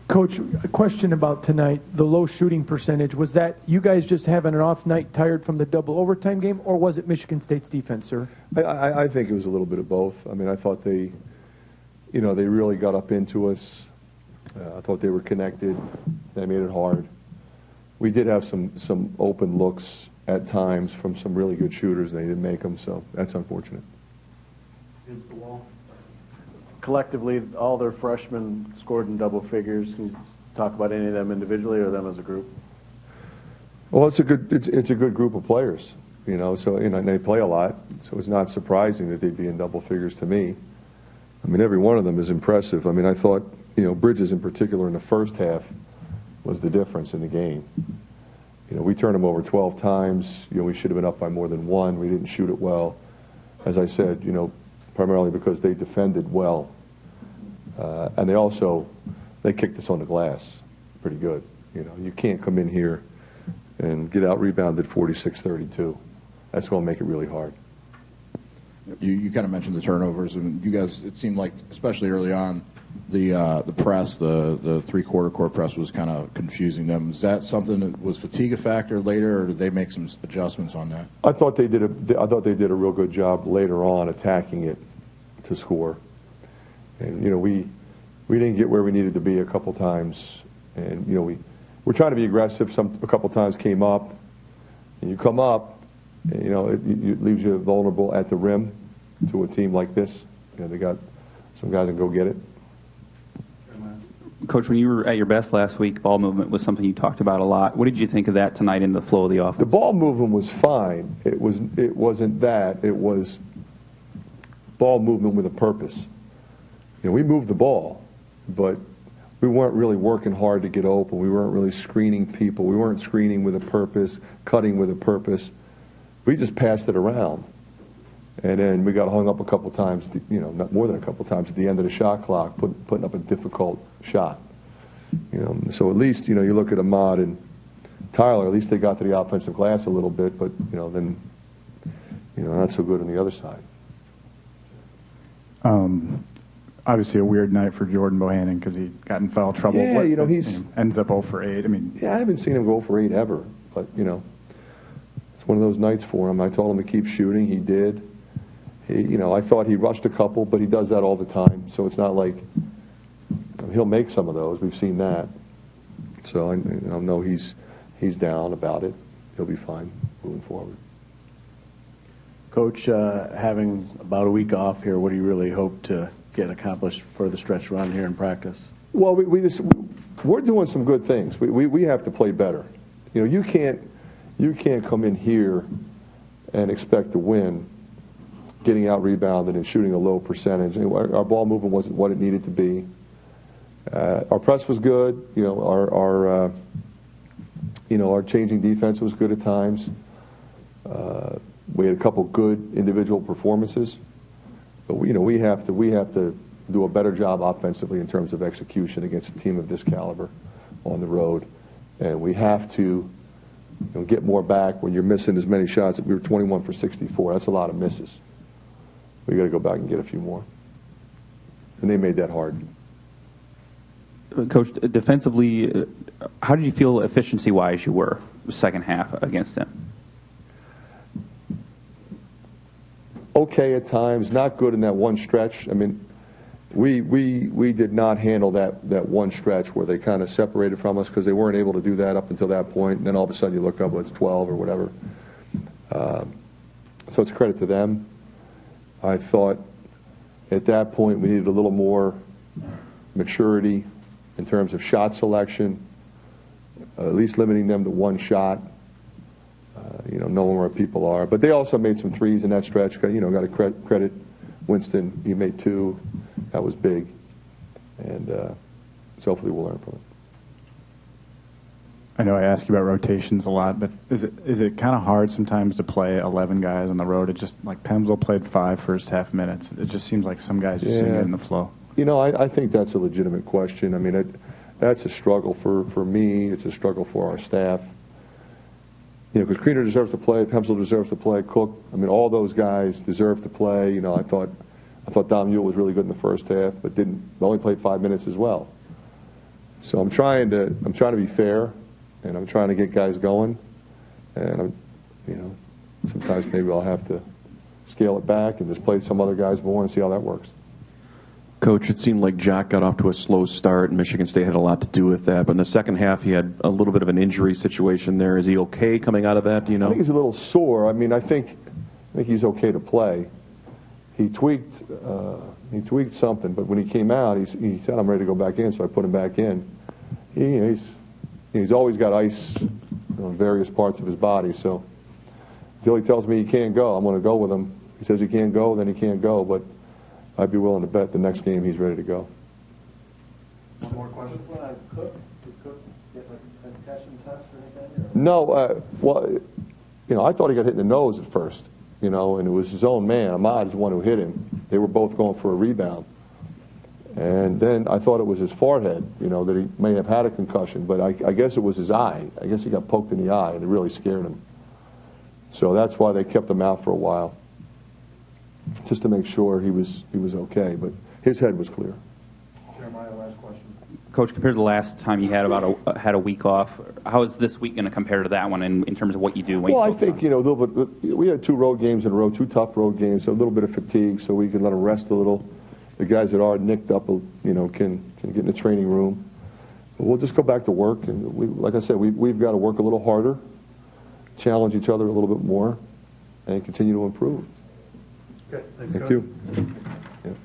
Coach, a question about tonight, the low shooting percentage. Was that you guys just having an off night, tired from the double overtime game, or was it Michigan State's defense, sir? I think it was a little bit of both. I mean, I thought they really got up into us. I thought they were connected. They made it hard. We did have some open looks at times from some really good shooters, and they didn't make them, so that's unfortunate. Against the wall. Collectively, all their freshmen scored in double figures. Can you talk about any of them individually or them as a group? Well, it's a good group of players, So and they play a lot, so it's not surprising that they'd be in double figures to me. I mean, every one of them is impressive. I mean, I thought Bridges in particular in the first half was the difference in the game. We turned them over 12 times. We should have been up by more than one. We didn't shoot it well. As I said, primarily because they defended well. And they kicked us on the glass pretty good. You can't come in here and get out rebounded 46-32. That's going to make it really hard. You kind of mentioned the turnovers, and you guys, it seemed like, especially early on, the press, the three-quarter court press was kind of confusing them. Is that something that was fatigue a factor later, or did they make some adjustments on that? I thought they did a real good job later on attacking it to score. And we didn't get where we needed to be a couple times, and we're trying to be aggressive. A couple times came up, and you come up, and, it leaves you vulnerable at the rim to a team like this. They got some guys that go get it. Coach, when you were at your best last week, ball movement was something you talked about a lot. What did you think of that tonight in the flow of the offense? The ball movement was fine. It wasn't that. It was ball movement with a purpose. We moved the ball, but we weren't really working hard to get open. We weren't really screening people. We weren't screening with a purpose, cutting with a purpose. We just passed it around. And then we got hung up a couple times, not more than a couple times at the end of the shot clock, putting up a difficult shot. So at least, you look at Ahmad and Tyler, at least they got to the offensive glass a little bit, but, then, not so good on the other side. Obviously a weird night for Jordan Bohannon because he got in foul trouble. Yeah, he ends up 0 for 8. Yeah, I haven't seen him go for 8 ever, but, it's one of those nights for him. I told him to keep shooting. He did. I thought he rushed a couple, but he does that all the time. So it's not like he'll make some of those. We've seen that. So I know he's down about it. He'll be fine moving forward. Coach, having about a week off here, what do you really hope to get accomplished for the stretch run here in practice? Well, we're doing some good things. We have to play better. You can't come in here and expect to win getting out rebounded and shooting a low percentage. Our ball movement wasn't what it needed to be. Our press was good. Our changing defense was good at times. We had a couple good individual performances, but we have to do a better job offensively in terms of execution against a team of this caliber on the road, and we have to get more back when you're missing as many shots. We were 21 for 64. That's a lot of misses. We got to go back and get a few more. And they made that hard. Coach, defensively, how did you feel efficiency-wise you were the second half against them? Okay at times, not good in that one stretch. I mean, we did not handle that one stretch where they kind of separated from us because they weren't able to do that up until that point. And then all of a sudden you look up, it's 12 or whatever. So it's a credit to them. I thought at that point we needed a little more maturity in terms of shot selection, at least limiting them to one shot, knowing where people are. But they also made some threes in that stretch. Got to credit Winston. He made 2. That was big. And so hopefully we'll learn from it. I know I ask you about rotations a lot, but is it kind of hard sometimes to play 11 guys on the road? It just, like Pemsl played 5 first half minutes. It just seems like some guys just didn't get in the flow. I think that's a legitimate question. I mean, that's a struggle for me. It's a struggle for our staff. Because Kriener deserves to play, Pemsl deserves to play, Cook. I mean, all those guys deserve to play. I thought I thought Dom Ewell was really good in the first half, but only played 5 minutes as well. So I'm trying to be fair, and I'm trying to get guys going, and sometimes maybe I'll have to scale it back and just play some other guys more and see how that works. Coach, it seemed like Jack got off to a slow start, and Michigan State had a lot to do with that. But in the second half, he had a little bit of an injury situation there. Is he okay coming out of that? Do you know? I think he's a little sore. I mean, I think he's okay to play. He tweaked something, but when he came out, he said, "I'm ready to go back in," so I put him back in. He's always got ice on various parts of his body, so until he tells me he can't go, I'm going to go with him. He says he can't go, then he can't go, but I'd be willing to bet the next game he's ready to go. One more question. Did Cook get like a concussion test or anything? No, well, I thought he got hit in the nose at first, and it was his own man. Ahmad is the one who hit him. They were both going for a rebound. And then I thought it was his forehead, that he may have had a concussion, but I guess it was his eye. I guess he got poked in the eye, and it really scared him. So that's why they kept him out for a while, just to make sure he was okay. But his head was clear. Jeremiah, last question. Coach, compared to the last time you had a week off, how is this week going to compare to that one in terms of what you do? Well, I think a little bit. We had 2 road games in a row, 2 tough road games, so a little bit of fatigue, so we can let them rest a little. The guys that are nicked up, can get in the training room. But we'll just go back to work, and like I said, we've got to work a little harder, challenge each other a little bit more, and continue to improve. Okay, Thank you.